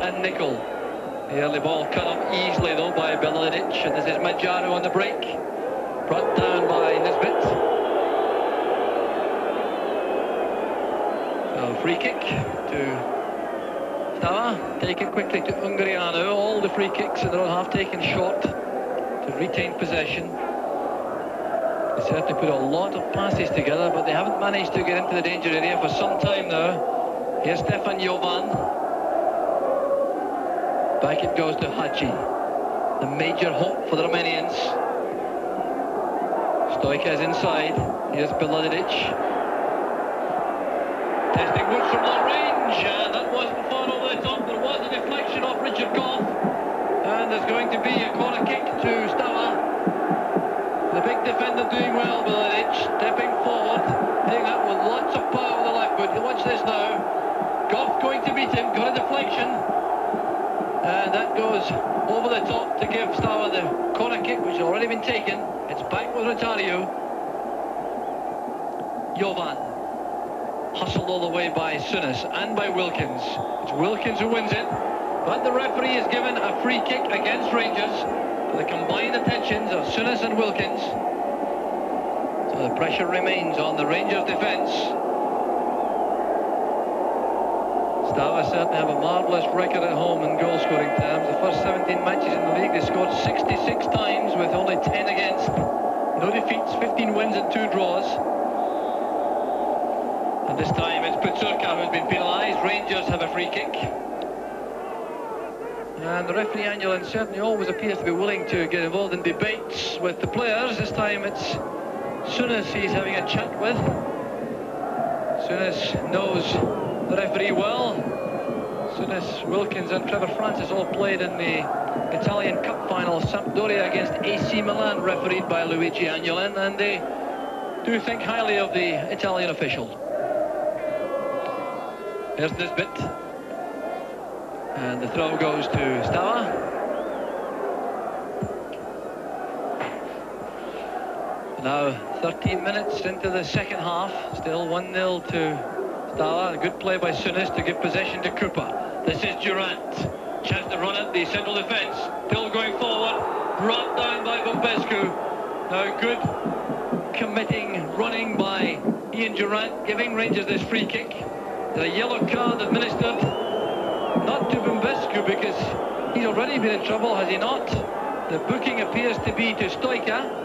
and nickel. The early ball cut off easily though by Beladic, and this is Majaro on the break, brought down by Nisbet. So free kick to Steaua, taken quickly to Ungariano. All the free kicks in their own half taken short to retain possession. They certainly put a lot of passes together, but they haven't managed to get into the danger area for some time now. Here's Stefan Jovan. Back it goes to Hadji, the major hope for the Romanians. Stoica is inside. Here's Beladic. Testing Woods from long range, and that wasn't far over the top. There was a deflection off Richard Goff, and there's going to be a corner kick to Steaua. The big defender doing well, Beladic, stepping forward, hitting that with lots of power with the left foot. Watch this now. Goff going to beat him, got a deflection. And that goes over the top to give Steaua the corner kick, which has already been taken. It's back with Rotario. Jovan. Hustled all the way by Sunis and by Wilkins. It's Wilkins who wins it. But the referee is given a free kick against Rangers for the combined attentions of Sunis and Wilkins. So the pressure remains on the Rangers defence. Steaua certainly have a marvellous record at home in goal-scoring terms. The first 17 matches in the league, they scored 66 times with only 10 against. No defeats, 15 wins and 2 draws. And this time it's Petsurka who's been penalised. Rangers have a free kick. And the referee, Angelin, certainly always appears to be willing to get involved in debates with the players. This time it's Sunis he's having a chat with. Sunis knows the referee well. Sunis, Wilkins and Trevor Francis all played in the Italian Cup final, Sampdoria against AC Milan, refereed by Luigi Agnolin, and they do think highly of the Italian official. Here's Nisbet, and the throw goes to Steaua. Now 13 minutes into the second half, still 1-0 to Steaua. A good play by Sunis to give possession to Cooper. This is Durant. Chance to run at the central defence. Still going forward. Brought down by Bumbescu. Now good committing running by Ian Durant, giving Rangers this free kick. The yellow card administered not to Bumbescu because he's already been in trouble, has he not? The booking appears to be to Stoica.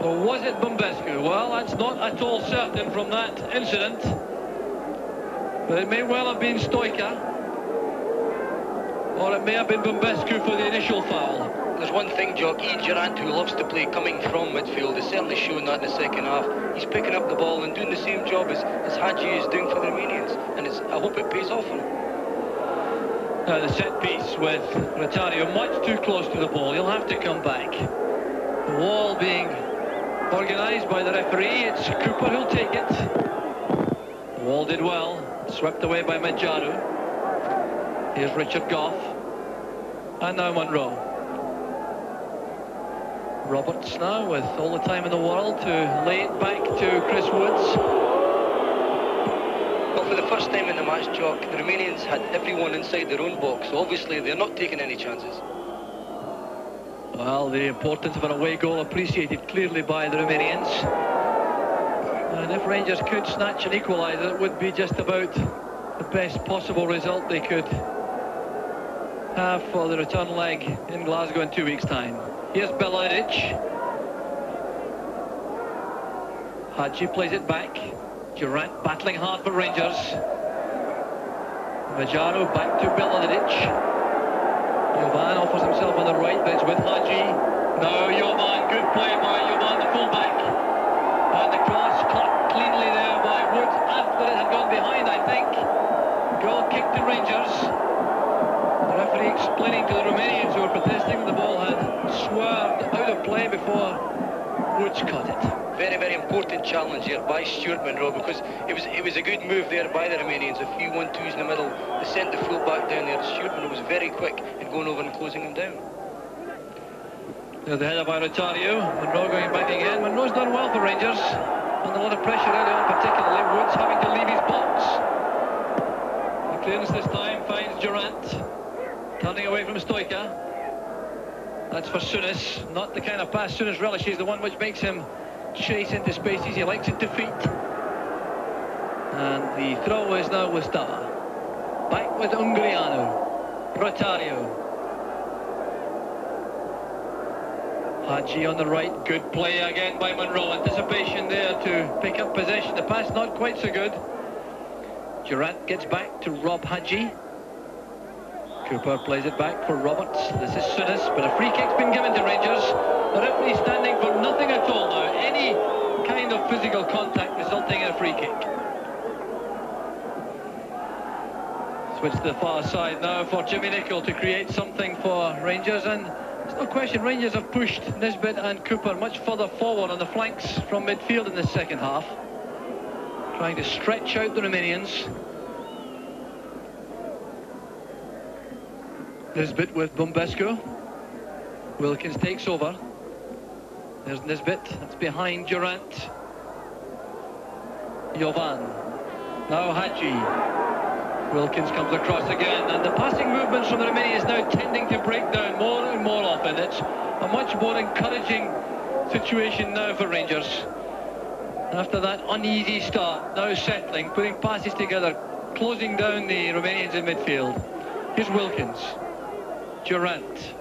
Or was it Bumbescu? Well, that's not at all certain from that incident. But it may well have been Stoica. Or it may have been Bumbescu for the initial foul. There's one thing, Jock, Ian Durant, who loves to play coming from midfield, has certainly shown that in the second half. He's picking up the ball and doing the same job as Hadji is doing for the Romanians. And I hope it pays off him. Now the set piece with Rotario much too close to the ball. He'll have to come back. The wall being organised by the referee. It's Cooper who'll take it. The wall did well. Swept away by Majaro. Here's Richard Goff. And now Monroe. Roberts now with all the time in the world to lay it back to Chris Woods. Well, for the first time in the match, Jock, the Romanians had everyone inside their own box. So obviously they're not taking any chances. Well, the importance of an away goal appreciated clearly by the Romanians. And if Rangers could snatch an equaliser, it would be just about the best possible result they could have for the return leg in Glasgow in 2 weeks' time. Here's Beladic. Hadji plays it back. Durant battling hard for Rangers. Majaro back to Beladic. Jovan offers himself on the right, but it's with Hadji. Now Jovan, good play by Jovan, the fullback. And the cross caught cleanly there by Woods after it had gone behind, I think. Goal kick to Rangers. The referee explaining to the Romanians who were protesting the ball had swerved out of play before Woods caught it. Very, very important challenge here by Stuart Monroe, because it was a good move there by the Romanians. A few 1-2s in the middle. They sent the full-back down there. Stuart Monroe was very quick in going over and closing him down. There's the header by Rotario. Monroe going back again. Monroe's done well for Rangers. Under a lot of pressure early on, particularly. Woods having to leave his box. The Clearance this time finds Durant. Turning away from Stoica. That's for Sunis. Not the kind of pass Sunis relishes, the one which makes him chase into spaces. He likes it to feet. And the throw is now with Steaua. Back with Ungriano. Rotario. Hadji on the right. Good play again by Monroe. Anticipation there to pick up possession. The pass not quite so good. Durant gets back to Rob Hadji. Cooper plays it back for Roberts. This is Sunis, but a free kick's been given to Rangers. The referee standing for nothing at all now. Any kind of physical contact resulting in a free kick. Switch to the far side now for Jimmy Nicholl to create something for Rangers, and there's no question Rangers have pushed Nisbet and Cooper much further forward on the flanks from midfield in the second half, trying to stretch out the Romanians. Nisbet with Bumbescu. Wilkins takes over. There's Nisbet. That's behind Durant. Jovan. Now Hadji. Wilkins comes across again, and the passing movements from the Romanians now tending to break down more and more often. It's a much more encouraging situation now for Rangers. After that uneasy start, now settling, putting passes together, closing down the Romanians in midfield. Here's Wilkins. Durant.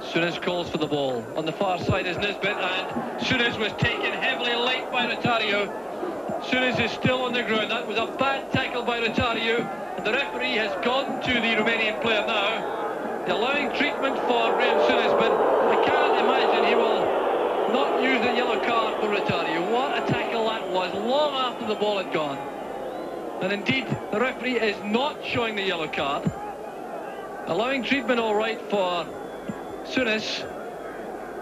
Sunis calls for the ball. On the far side is Nisbet, and Sunis was taken heavily late by Rotario. Sunis is still on the ground. That was a bad tackle by Rotario, and the referee has gone to the Romanian player now, allowing treatment for Graham Sunis, but I can't imagine he will not use the yellow card for Rotario. What a tackle that was, long after the ball had gone. And indeed, the referee is not showing the yellow card. Allowing treatment all right for Sunis,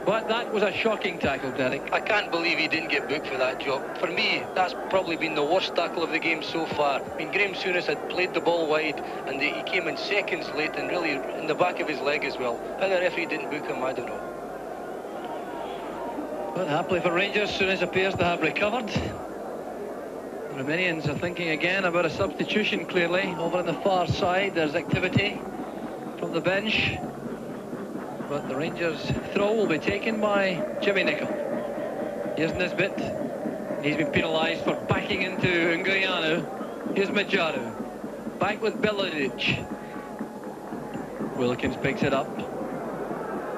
but that was a shocking tackle, Derek. I can't believe he didn't get booked for that job. For me, that's probably been the worst tackle of the game so far. I mean, Graham Sunis had played the ball wide, and he came in seconds late and really in the back of his leg as well. How the referee didn't book him, I don't know. But happily for Rangers, Sunis appears to have recovered. The Romanians are thinking again about a substitution, clearly. Over on the far side, there's activity from the bench, but the Rangers throw will be taken by Jimmy Nicholl. Here's Nisbet. He's been penalised for backing into Ungriano. Here's Majaru. Back with Belodic. Wilkins picks it up.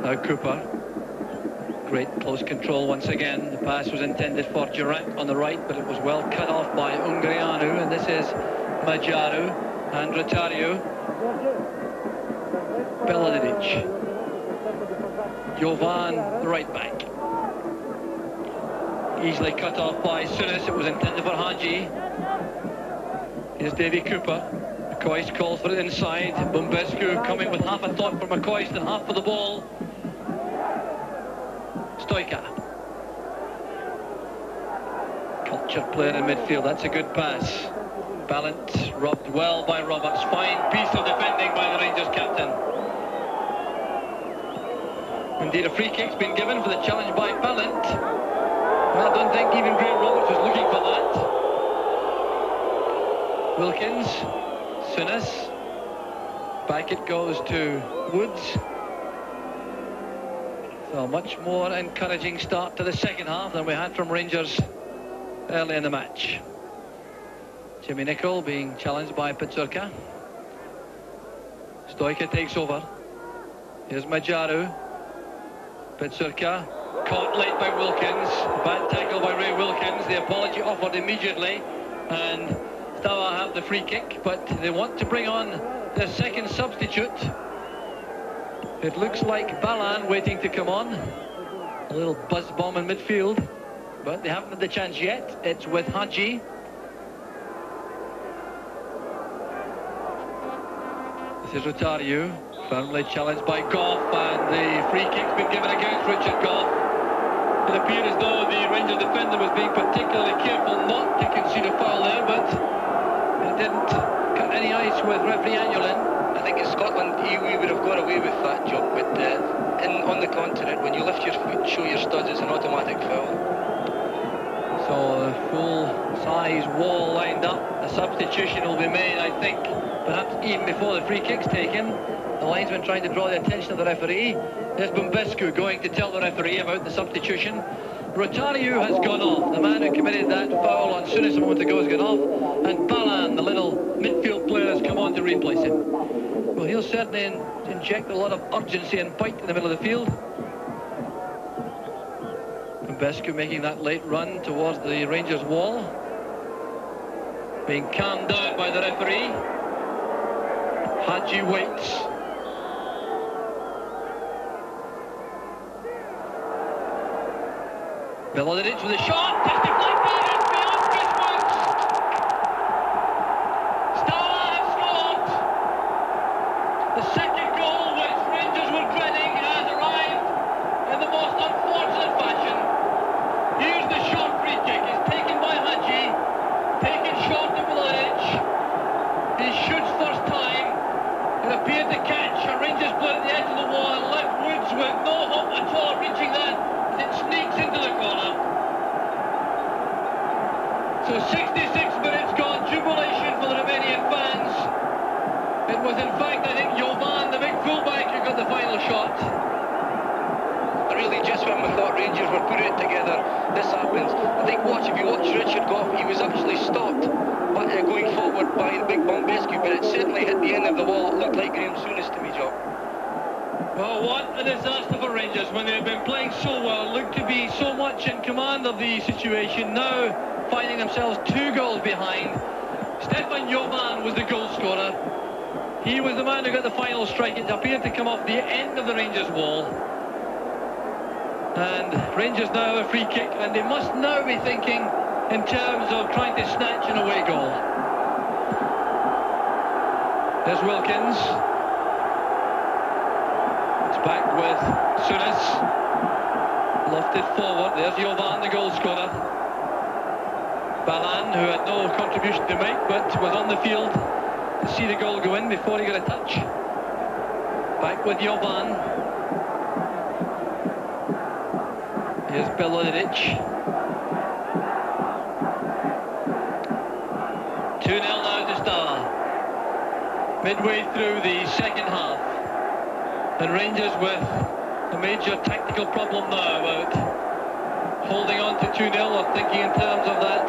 Now Cooper. Great close control once again. The pass was intended for Durant on the right, but it was well cut off by Ungriano, and this is Majaru and Rotario. Belodic. Jovan, the right back. Easily cut off by Sunis. It was intended for Hadji. Here's Davy Cooper. McCoist calls for it inside. Bumbescu coming with half a thought for McCoist and half for the ball. Stoica. Cultured player in midfield. That's a good pass. Ballant robbed well by Roberts. Fine piece of defending by the Rangers captain. Indeed, a free kick's been given for the challenge by Ballant. Well, I don't think even Graham Roberts was looking for that. Wilkins, Sunis. Back it goes to Woods. So much more encouraging start to the second half than we had from Rangers early in the match. Jimmy Nicholl being challenged by Petsurka. Stoica takes over. Here's Majaru. Petsurka caught late by Wilkins. Bad tackle by Ray Wilkins. The apology offered immediately, and Steaua have the free kick, but they want to bring on their second substitute. It looks like Balan waiting to come on. A little buzz bomb in midfield, but they haven't had the chance yet. It's with Hadji. This is Rotario, firmly challenged by Goff, and the free kick's been given against Richard Goff. It appeared as though the Rangers defender was being particularly careful not to concede a foul there, but it didn't cut any ice with referee Anulin. I think in Scotland we would have got away with that job, but on the continent, when you lift your foot, show your studs, it's an automatic foul. So a full-size wall lined up. A substitution will be made, I think, Perhaps even before the free kick's taken, the linesman trying to draw the attention of the referee. There's Bumbescu going to tell the referee about the substitution. Rotariu has gone off. The man who committed that foul on Sunis a moment ago has gone off. And Balan, the little midfield player, has come on to replace him. Well, he'll certainly inject a lot of urgency and bite in the middle of the field. Bumbescu making that late run towards the Rangers wall. Being calmed down by the referee. Hadji waits. Milodic with a shot, just deflected, it's beyond Christmas. Steaua have scored. The second goal, which Rangers were dreading, has arrived in the most unfortunate fashion. Here's the short free kick. It's taken by Hadji, taken short to Milodic. He shoots first time. It appeared to catch a Rangers player at the edge of the wall and left Woods with no hope at all of reaching that. It sneaks into the corner. So 66 minutes gone, jubilation for the Romanian fans. It was in fact, I think, Jovan, the big fullback, who got the final shot. Really, just when we thought Rangers were putting it together, this happens. I think if you watch Richard Goff, he was actually stopped going forward by the big Bumbescu, but it certainly hit the end of the wall. It looked like Graham Souness to me, Joe. Well, what a disaster for Rangers when they've been playing so well, looked to be so much in command of the situation, now finding themselves 2 goals behind. Stefan Jovan was the goal scorer. He was the man who got the final strike. It appeared to come off the end of the Rangers wall. And Rangers now have a free kick, and they must now be thinking in terms of trying to snatch an away goal. There's Wilkins. Back with Souness, lofted forward. There's Jovan, the goal scorer. Balan, who had no contribution to make, but was on the field to see the goal go in before he got a touch. Back with Jovan. Here's Milodic. 2-0 now to Steaua. Midway through the second half. And Rangers with a major tactical problem now about holding on to 2-0 or thinking in terms of that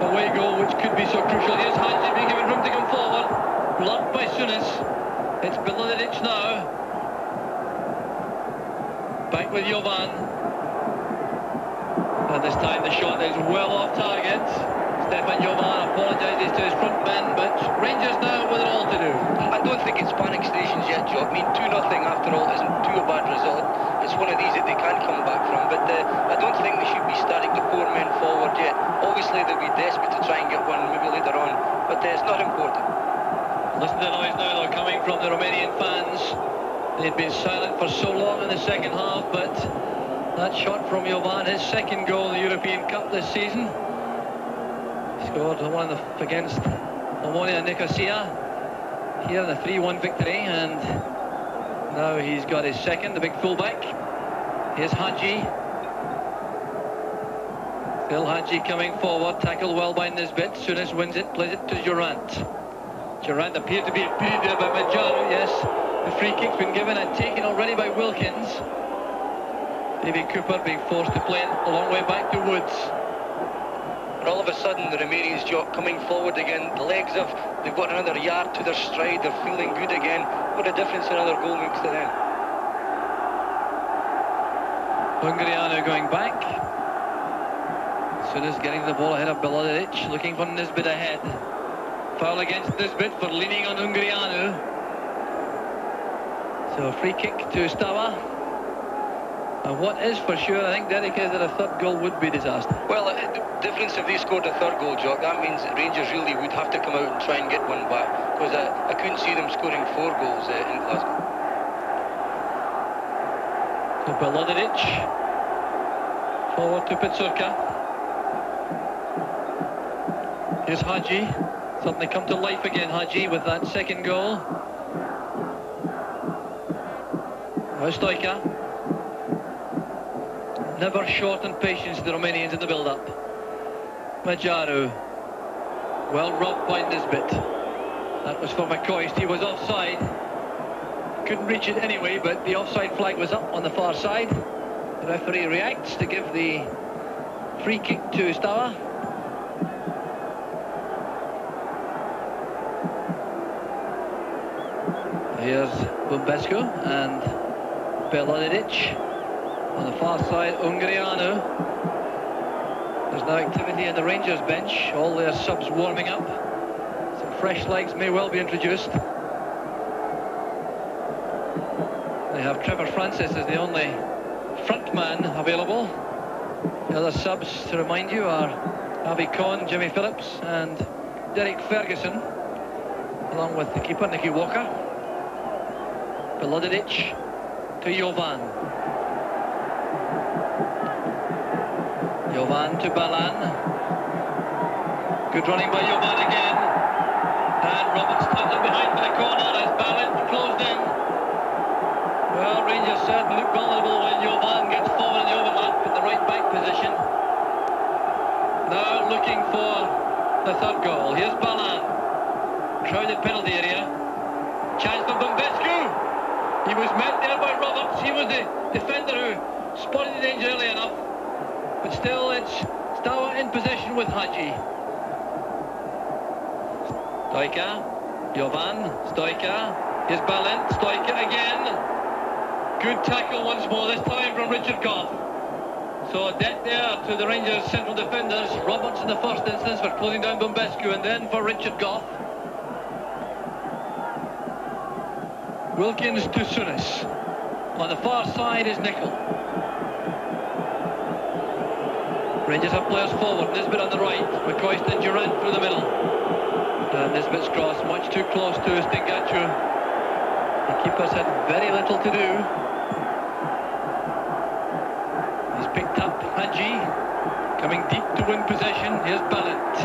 away goal, which could be so crucial. Here's Hadji being given room to come forward. Blocked by Souness. It's Milodic now. Back with Jovan. And this time the shot is well off target. Stefan Jovan apologises to his front men, but Rangers now with it all to do. I don't think it's panic stations yet, Joe. I mean, 2-0 after all isn't too bad result. It's one of these that they can come back from, but I don't think they should be starting to pour men forward yet. Obviously, they'll be desperate to try and get one maybe later on, but it's not important. Listen to the noise now, though, coming from the Romanian fans. They'd been silent for so long in the second half, but that shot from Jovan, his second goal in the European Cup this season. Scored one against Omonia Nicosia here in a 3-1 victory, and now he's got his second, the big fullback. Here's Hadji. Still Hadji coming forward, tackled well by Nisbet. Souness wins it, plays it to Durant. Durant appeared to be impeded there by Majaru, yes. The free kick's been given and taken already by Wilkins. David Cooper being forced to play it a long way back to Woods. And all of a sudden, the Romanians, Jock, coming forward again. The legs they've got another yard to their stride. They're feeling good again. What a difference another goal makes to them. Ungariano going back. Souness getting the ball ahead of Milodic, looking for Nisbet ahead. Foul against Nisbet for leaning on Ungariano. So a free kick to Steaua. And what is for sure, I think, Derek, is that a third goal would be disaster. Well, the difference if they scored a third goal, Jock, that means that Rangers really would have to come out and try and get one back, because I couldn't see them scoring 4 goals in Glasgow. So Milodic forward to Pitsurka. Here's Hadji. Suddenly come to life again, Hadji, with that second goal. Now Stoica. Never short on patience, the Romanians in the build-up. Majaru. Well robbed by Nisbet. That was for McCoist. He was offside. Couldn't reach it anyway, but the offside flag was up on the far side. The referee reacts to give the free kick to Steaua. Here's Bumbescu and Belodic. On the far side, Ungrianu. There's now activity in the Rangers bench. All their subs warming up. Some fresh legs may well be introduced. They have Trevor Francis as the only front man available. The other subs, to remind you, are Avi Cohn, Jimmy Phillips and Derek Ferguson, along with the keeper, Nicky Walker. Belodic to Jovan. Jovan to Balan. Good running by Jovan again. And Roberts tucked it behind for the corner as Balan closed in. Well, Rangers certainly look vulnerable when Jovan gets forward in the overlap in the right back position. Now looking for the third goal. Here's Balan. Crowded penalty area. Chance for Bumbescu. He was met there by Roberts. He was the defender who spotted the danger early enough. But still, it's Steaua in possession with Hadji. Stoica, Jovan, Stoica. Here's Balint, Stoica again. Good tackle once more, this time from Richard Goff. So a debt there to the Rangers central defenders. Roberts in the first instance for closing down Bumbescu, and then for Richard Goff. Wilkins to Sunis. On the far side is Nicol. Rangers have players forward, Nisbet on the right, McCoist and Durant through the middle. And Nisbet's cross much too close to Stingachu. The keepers had very little to do. He's picked up Hadji, coming deep to win possession. Here's Balint.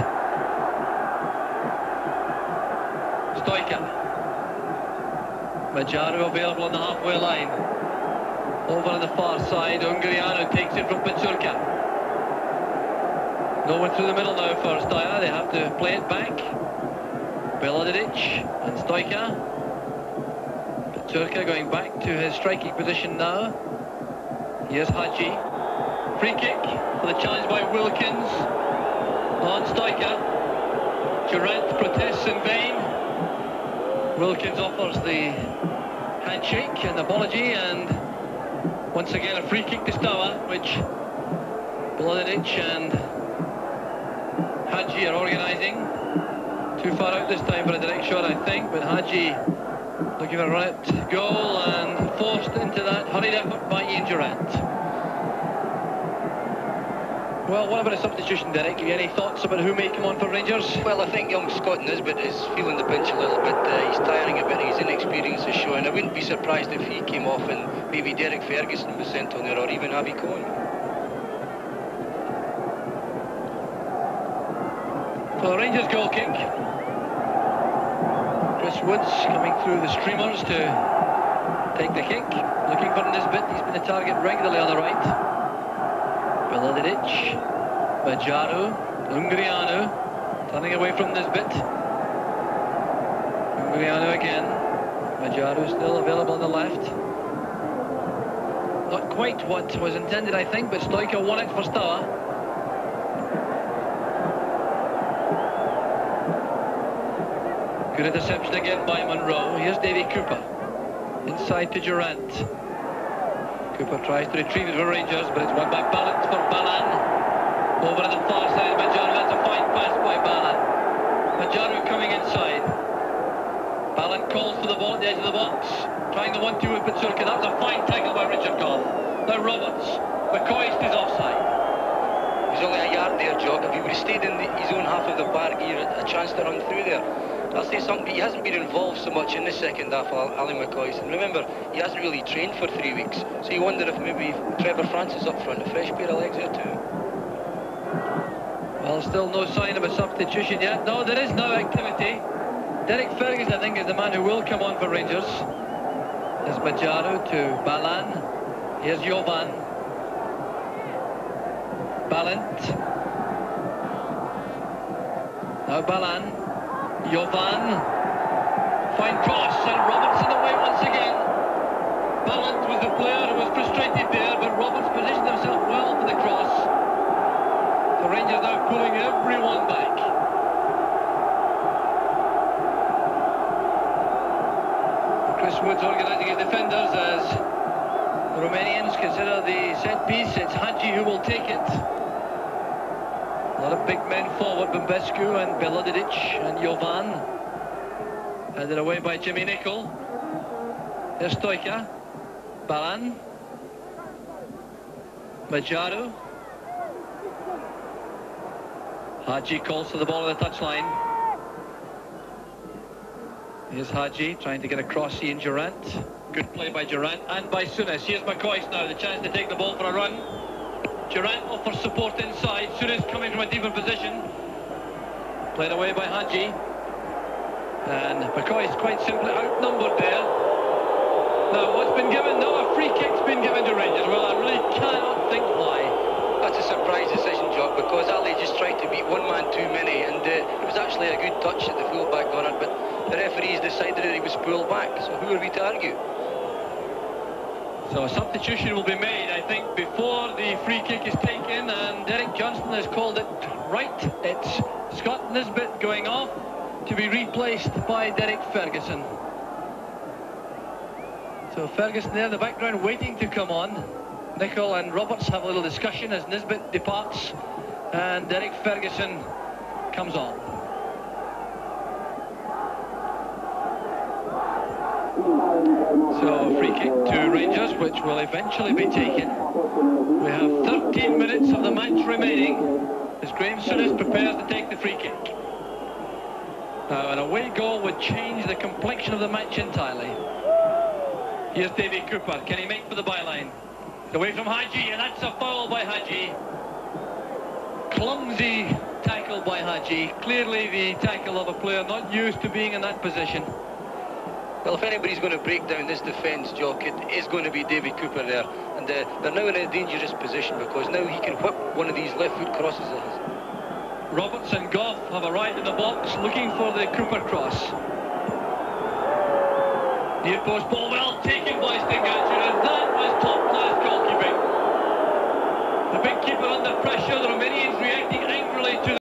Stoica. Majaru available on the halfway line. Over on the far side, Ungrianu takes it from Petsurka. No one through the middle now for Steaua. They have to play it back. Belodic and Stoica. Petsurka going back to his striking position now. Here's Hadji. Free kick for the challenge by Wilkins on Stoica. Durant protests in vain. Wilkins offers the handshake and apology, and once again a free kick to Steaua, which Belodic and Hadji are organising. Too far out this time for a direct shot, I think, but Hadji looking for a run at goal and forced into that hurried effort by Ian Durant. Well, what about a substitution, Derek? Have you any thoughts about who may come on for Rangers? Well, I think young Scott Nisbet is feeling the pinch a little bit. He's tiring a bit, his inexperience is showing. I wouldn't be surprised if he came off and maybe Derek Ferguson was sent on there, or even Avi Cohn. So the Rangers goal kick. Chris Woods coming through the streamers to take the kick. Looking for Nisbet, he's been a target regularly on the right. Belodic, Majaru, Ungrianu, turning away from Nisbet. Ungrianu again. Majaru still available on the left. Not quite what was intended, I think, but Stoica won it for Steaua. Good interception again by Monroe. Here's Davy Cooper. Inside to Durant. Cooper tries to retrieve it for Rangers, but it's won by Balint for Balan. Over on the far side, Majaru. That's a fine pass by Balan. Majaru coming inside. Balan calls for the ball at the edge of the box. Trying the 1-2 with Petsurka. That was a fine tackle by Richard Goff. Now Roberts. McCoist is offside. He's only a yard there, Jock. If he would have stayed in his own half of the park, he had a chance to run through there. I'll say something, he hasn't been involved so much in the second half, Ali McCoist. And remember, he hasn't really trained for 3 weeks. So you wonder if maybe Trevor Francis up front, a fresh pair of legs there too. Well, still no sign of a substitution yet. No, there is no activity. Derek Ferguson, I think, is the man who will come on for Rangers. There's Majaru to Balan. Here's Jovan. Balint. Now Balan. Jovan. Fine cross, and Roberts in the way once again. Ballant was the player who was frustrated there, but Roberts positioned himself well for the cross. The Rangers now pulling everyone back. Chris Wood's organising his defenders as the Romanians consider the set piece. It's Hagi who will take it. A lot of big men forward, Bumbescu and Belodidic and Jovan. Headed away by Jimmy Nicol. There's Stoica. Balan. Majaru. Hagi calls for the ball on the touchline. Here's Hagi trying to get across Ian Durant. Good play by Durant and by Sunis. Here's McCoist now, the chance to take the ball for a run. Durant offers support inside. Sunis coming from a deeper position. Played away by Hagi. And McCoist quite simply outnumbered there. Now what's been given? Now a free kick's been given to Rangers. Well, I really cannot think why. That's a surprise decision, Jock, because Ali just tried to beat one man too many, and it was actually a good touch at the full-back corner, but the referees decided that he was pulled back, so who are we to argue? So a substitution will be made, I think, before the free kick is taken, and Derek Johnston has called it right. It's Scott Nisbet going off to be replaced by Derek Ferguson. So Ferguson there in the background waiting to come on. Nicol and Roberts have a little discussion as Nisbet departs and Derek Ferguson comes on. So a free kick to Rangers, which will eventually be taken. We have 13 minutes of the match remaining as Graham Souness prepares to take the free kick. Now an away goal would change the complexion of the match entirely. Here's Davy Cooper. Can he make for the byline? Away from Hagi, and that's a foul by Hagi. Clumsy tackle by Hagi. Clearly the tackle of a player not used to being in that position. Well, if anybody's going to break down this defence, Jock, it is going to be Davy Cooper there. And they're now in a dangerous position because now he can whip one of these left foot crosses of his. Roberts and Goff have arrived in the box looking for the Cooper cross. Near post ball, well taken by Stingacher, and that was top-class goalkeeping. The big keeper under pressure, the Romanians reacting angrily to